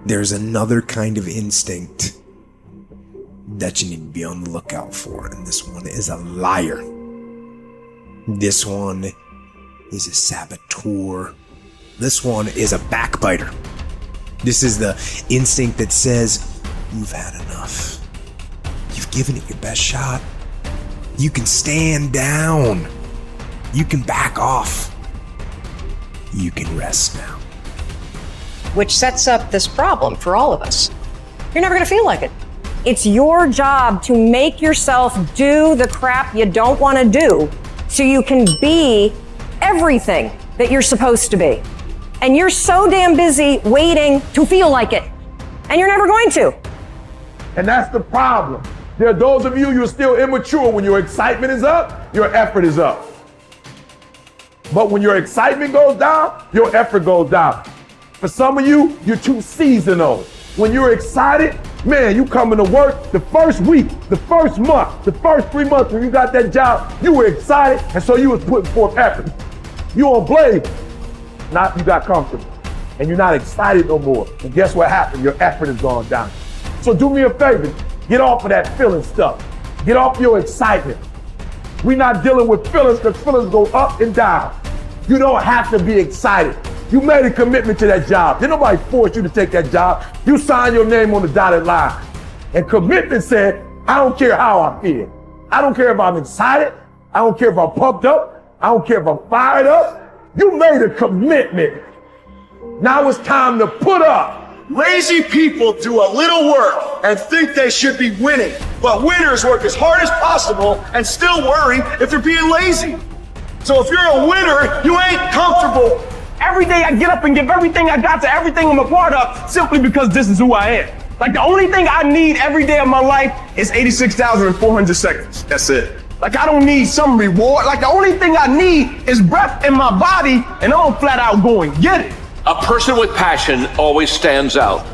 there's another kind of instinct that you need to be on the lookout for, and this one is a liar. This one is a saboteur. This one is a backbiter. This is the instinct that says, you've had enough. You've given it your best shot. You can stand down. You can back off. You can rest now. Which sets up this problem for all of us. You're never gonna feel like it. It's your job to make yourself do the crap you don't wanna do so you can be everything that you're supposed to be. And you're so damn busy waiting to feel like it. And you're never going to. And that's the problem. There are those of you, you're still immature. When your excitement is up, your effort is up. But when your excitement goes down, your effort goes down. For some of you, you're too seasonal. When you're excited, man, you coming to work the first week, the first month, the first 3 months when you got that job, you were excited, and so you was putting forth effort. You on blade, now you got comfortable, and you're not excited no more. And guess what happened? Your effort has gone down. So do me a favor, get off of that feeling stuff. Get off your excitement. We're not dealing with feelings because feelings go up and down. You don't have to be excited. You made a commitment to that job. Did nobody force you to take that job? You signed your name on the dotted line. And commitment said, I don't care how I feel. I don't care if I'm excited. I don't care if I'm pumped up. I don't care if I'm fired up. You made a commitment. Now it's time to put up. Lazy people do a little work and think they should be winning. But winners work as hard as possible and still worry if they're being lazy. So if you're a winner, you ain't comfortable. Every day I get up and give everything I got to everything I'm a part of simply because this is who I am. Like the only thing I need every day of my life is 86,400 seconds. That's it. Like I don't need some reward. Like the only thing I need is breath in my body and I'm flat out going get it. A person with passion always stands out.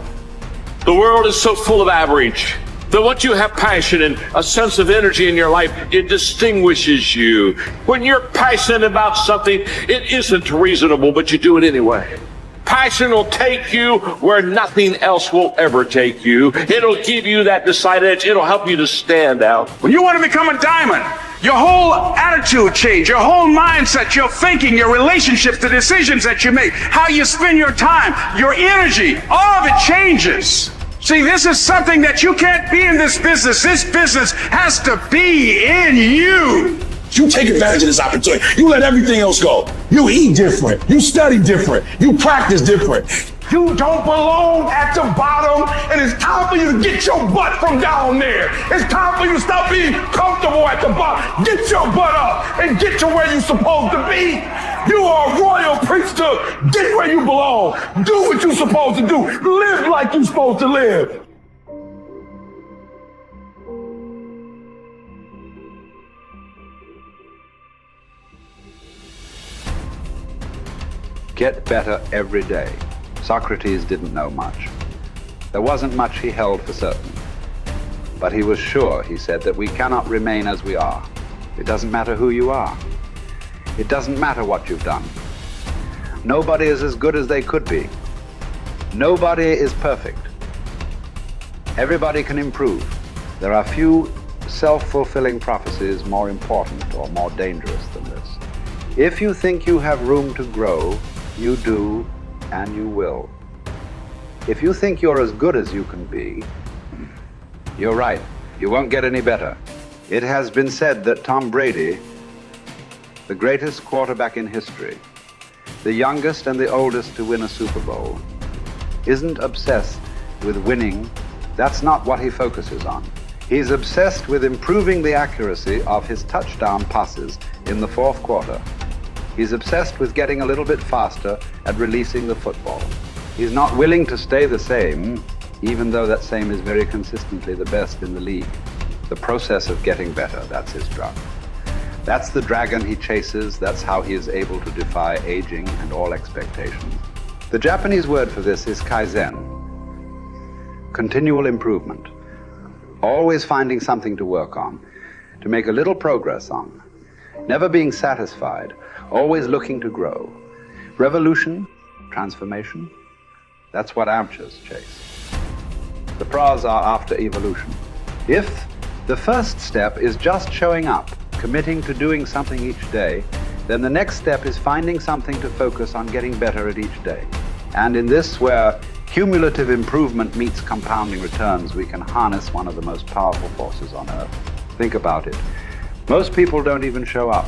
The world is so full of average that once you have passion and a sense of energy in your life, it distinguishes you. When you're passionate about something, it isn't reasonable, but you do it anyway. Passion will take you where nothing else will ever take you. It'll give you that decided edge. It'll help you to stand out. When you want to become a diamond, your whole attitude change, your whole mindset, your thinking, your relationships, the decisions that you make, how you spend your time, your energy, all of it changes. See, this is something that you can't be in this business. This business has to be in you. You take advantage of this opportunity. You let everything else go. You eat different. You study different. You practice different. You don't belong at the bottom, and it's time for you to get your butt from down there. It's time for you to stop being comfortable at the bottom. Get your butt up and get to where you're supposed to be. You are a royal priesthood. Get where you belong. Do what you're supposed to do. Live like you're supposed to live. Get better every day. Socrates didn't know much. There wasn't much he held for certain. But he was sure, he said, that we cannot remain as we are. It doesn't matter who you are. It doesn't matter what you've done. Nobody is as good as they could be. Nobody is perfect. Everybody can improve. There are few self-fulfilling prophecies more important or more dangerous than this. If you think you have room to grow, you do, and you will. If you think you're as good as you can be, you're right. You won't get any better. It has been said that Tom Brady, the greatest quarterback in history, the youngest and the oldest to win a Super Bowl, isn't obsessed with winning. That's not what he focuses on. He's obsessed with improving the accuracy of his touchdown passes in the fourth quarter. He's obsessed with getting a little bit faster at releasing the football. He's not willing to stay the same, even though that same is very consistently the best in the league. The process of getting better, that's his drug. That's the dragon he chases. That's how he is able to defy aging and all expectations. The Japanese word for this is kaizen, continual improvement. Always finding something to work on, to make a little progress on. Never being satisfied, always looking to grow. Revolution, transformation, That's what amateurs chase. The pros are after evolution. If the first step is just showing up, committing to doing something each day, then the next step is finding something to focus on getting better at each day. And in this, where cumulative improvement meets compounding returns, we can harness one of the most powerful forces on earth. Think about it. Most people don't even show up.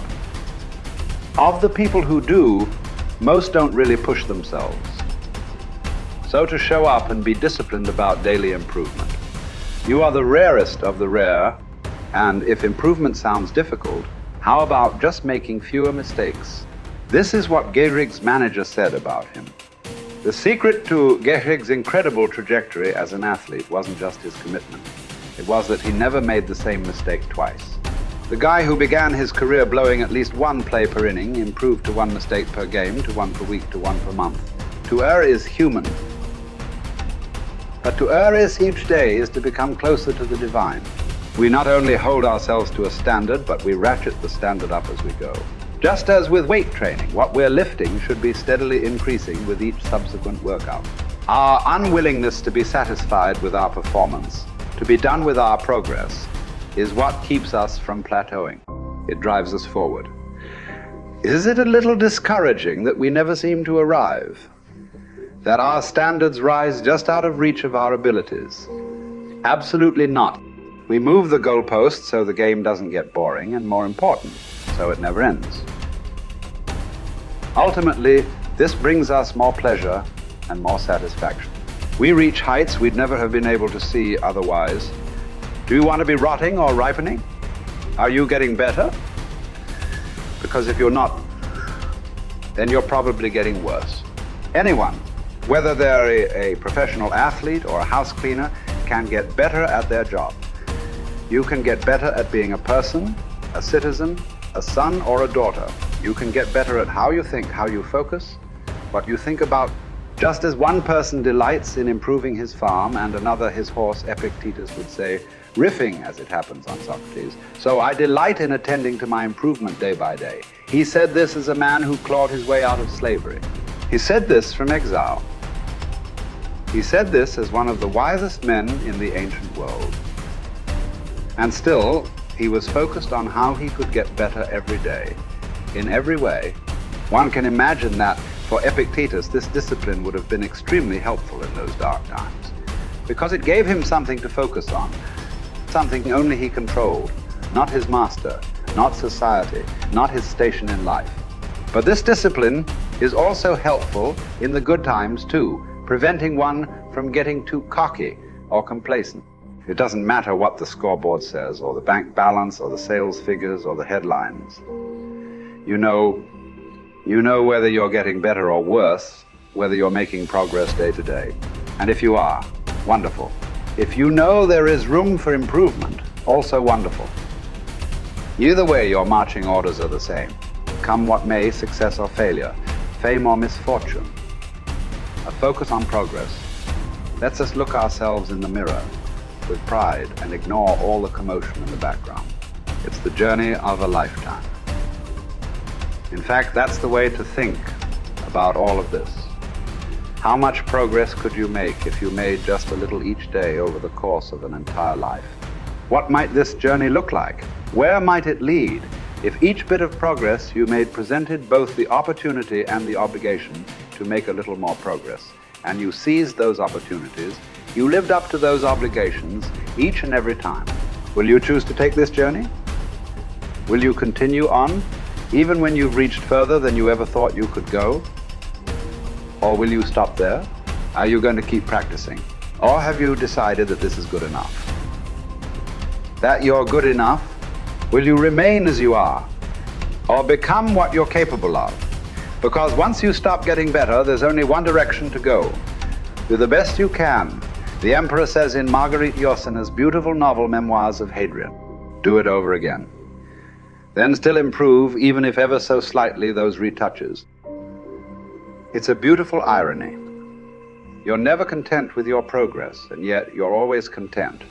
Of the people who do, most don't really push themselves. So to show up and be disciplined about daily improvement. You are the rarest of the rare, and if improvement sounds difficult, how about just making fewer mistakes? This is what Gehrig's manager said about him. The secret to Gehrig's incredible trajectory as an athlete wasn't just his commitment. It was that he never made the same mistake twice. The guy who began his career blowing at least one play per inning improved to one mistake per game, to one per week, to one per month. To err is human. But to err is each day is to become closer to the divine. We not only hold ourselves to a standard, but we ratchet the standard up as we go. Just as with weight training, what we're lifting should be steadily increasing with each subsequent workout. Our unwillingness to be satisfied with our performance, to be done with our progress, is what keeps us from plateauing. It drives us forward. Is it a little discouraging that we never seem to arrive? That our standards rise just out of reach of our abilities? Absolutely not. We move the goalpost so the game doesn't get boring, and more important, so it never ends. Ultimately, this brings us more pleasure and more satisfaction. We reach heights we'd never have been able to see otherwise. Do you want to be rotting or ripening? Are you getting better? Because if you're not, then you're probably getting worse. Anyone, whether they're a professional athlete or a house cleaner, can get better at their job. You can get better at being a person, a citizen, a son or a daughter. You can get better at how you think, how you focus, what you think about. Just as one person delights in improving his farm and another his horse, Epictetus would say, riffing as it happens on Socrates, so I delight in attending to my improvement day by day. He said this as a man who clawed his way out of slavery. He said this from exile. He said this as one of the wisest men in the ancient world. And still, he was focused on how he could get better every day, in every way. One can imagine that for Epictetus, this discipline would have been extremely helpful in those dark times, because it gave him something to focus on, something only he controlled, not his master, not society, not his station in life. But this discipline is also helpful in the good times too, preventing one from getting too cocky or complacent. It doesn't matter what the scoreboard says, or the bank balance, or the sales figures, or the headlines. You know whether you're getting better or worse, whether you're making progress day to day. And if you are, wonderful. If you know there is room for improvement, also wonderful. Either way, your marching orders are the same. Come what may, success or failure, fame or misfortune. A focus on progress lets us look ourselves in the mirror with pride and ignore all the commotion in the background. It's the journey of a lifetime. In fact, that's the way to think about all of this. How much progress could you make if you made just a little each day over the course of an entire life? What might this journey look like? Where might it lead if each bit of progress you made presented both the opportunity and the obligation to make a little more progress, and you seized those opportunities, you lived up to those obligations each and every time? Will you choose to take this journey? Will you continue on, even when you've reached further than you ever thought you could go? Or will you stop there? Are you going to keep practicing? Or have you decided that this is good enough? That you're good enough? Will you remain as you are? Or become what you're capable of? Because once you stop getting better, there's only one direction to go. Do the best you can. The Emperor says in Marguerite Yourcena's beautiful novel Memoirs of Hadrian. Do it over again. Then still improve, even if ever so slightly, those retouches. It's a beautiful irony. You're never content with your progress, and yet you're always content.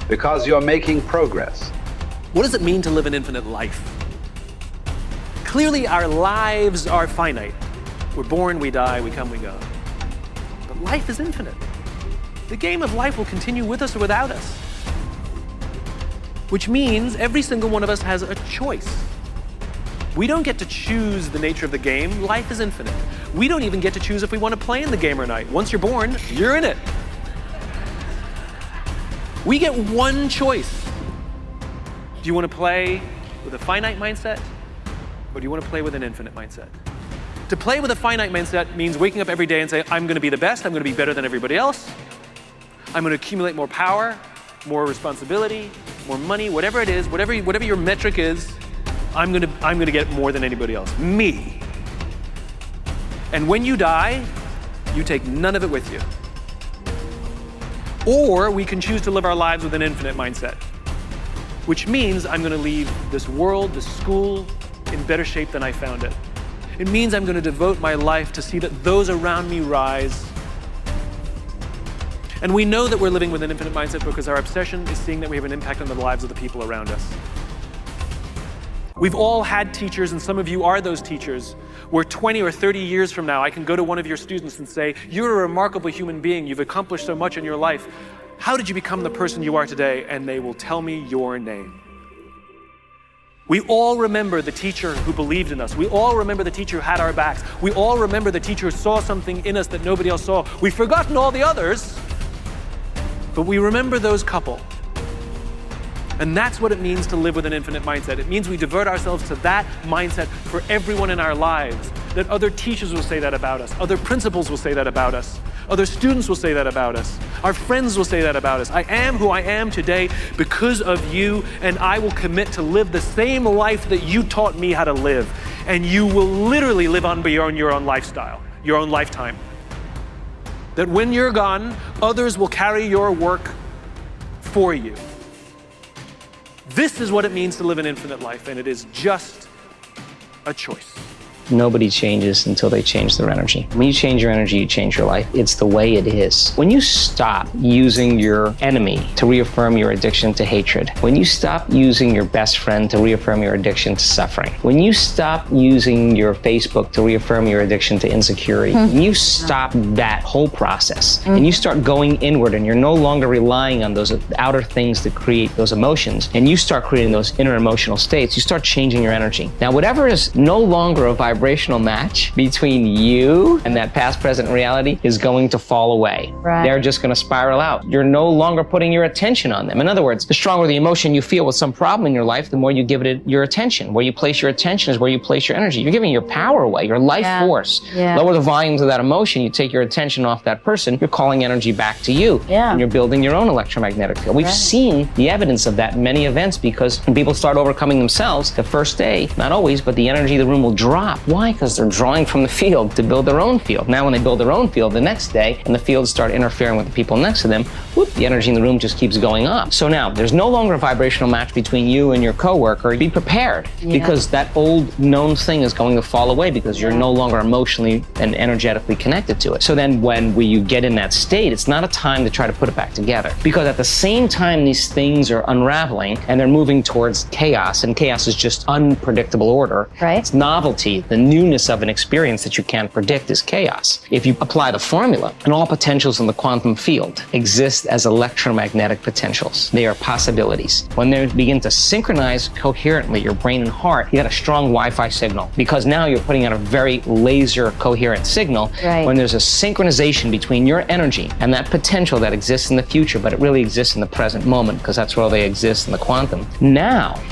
Because you're making progress. What does it mean to live an infinite life? Clearly, our lives are finite. We're born, we die, we come, we go. But life is infinite. The game of life will continue with us or without us. Which means every single one of us has a choice. We don't get to choose the nature of the game. Life is infinite. We don't even get to choose if we want to play in the game or not. Once you're born, you're in it. We get one choice. Do you want to play with a finite mindset, or do you want to play with an infinite mindset? To play with a finite mindset means waking up every day and say, I'm going to be the best, I'm going to be better than everybody else. I'm going to accumulate more power, more responsibility, more money, whatever it is, whatever your metric is, I'm going to get more than anybody else. Me. And when you die, you take none of it with you. Or we can choose to live our lives with an infinite mindset, which means I'm going to leave this world, this school, in better shape than I found it. It means I'm going to devote my life to see that those around me rise. And we know that we're living with an infinite mindset because our obsession is seeing that we have an impact on the lives of the people around us. We've all had teachers, and some of you are those teachers, where 20 or 30 years from now, I can go to one of your students and say, you're a remarkable human being, you've accomplished so much in your life. How did you become the person you are today? And they will tell me your name. We all remember the teacher who believed in us. We all remember the teacher who had our backs. We all remember the teacher who saw something in us that nobody else saw. We've forgotten all the others, but we remember those couple. And that's what it means to live with an infinite mindset. It means we devote ourselves to that mindset for everyone in our lives. That other teachers will say that about us. Other principals will say that about us. Other students will say that about us. Our friends will say that about us. I am who I am today because of you, and I will commit to live the same life that you taught me how to live. And you will literally live on beyond your own lifestyle, your own lifetime. That when you're gone, others will carry your work for you. This is what it means to live an infinite life, and it is just a choice. Nobody changes until they change their energy. When you change your energy, you change your life. It's the way it is. When you stop using your enemy to reaffirm your addiction to hatred, when you stop using your best friend to reaffirm your addiction to suffering, when you stop using your Facebook to reaffirm your addiction to insecurity, when you stop that whole process and you start going inward and you're no longer relying on those outer things that create those emotions, and you start creating those inner emotional states, you start changing your energy. Now, whatever is no longer a vibrational match between you and that past, present reality is going to fall away. Right. They're just going to spiral out. You're no longer putting your attention on them. In other words, the stronger the emotion you feel with some problem in your life, the more you give it your attention. Where you place your attention is where you place your energy. You're giving your power away, your life force. Yeah. Lower the volumes of that emotion, you take your attention off that person, you're calling energy back to you. Yeah. And you're building your own electromagnetic field. We've seen the evidence of that in many events, because when people start overcoming themselves, the first day, not always, but the energy of the room will drop. Why? Because they're drawing from the field to build their own field. Now when they build their own field the next day and the fields start interfering with the people next to them, whoop, the energy in the room just keeps going up. So now there's no longer a vibrational match between you and your coworker. Be prepared, because that old known thing is going to fall away because you're no longer emotionally and energetically connected to it. So then when you get in that state, it's not a time to try to put it back together, because at the same time these things are unraveling and they're moving towards chaos, and chaos is just unpredictable order. Right. It's novelty, the newness of an experience that you can't predict is chaos. If you apply the formula, and all potentials in the quantum field exist as electromagnetic potentials. They are possibilities. When they begin to synchronize coherently, your brain and heart, you got a strong Wi-Fi signal, because now you're putting out a very laser coherent signal. Right. When there's a synchronization between your energy and that potential that exists in the future, but it really exists in the present moment, because that's where they exist in the quantum. Now,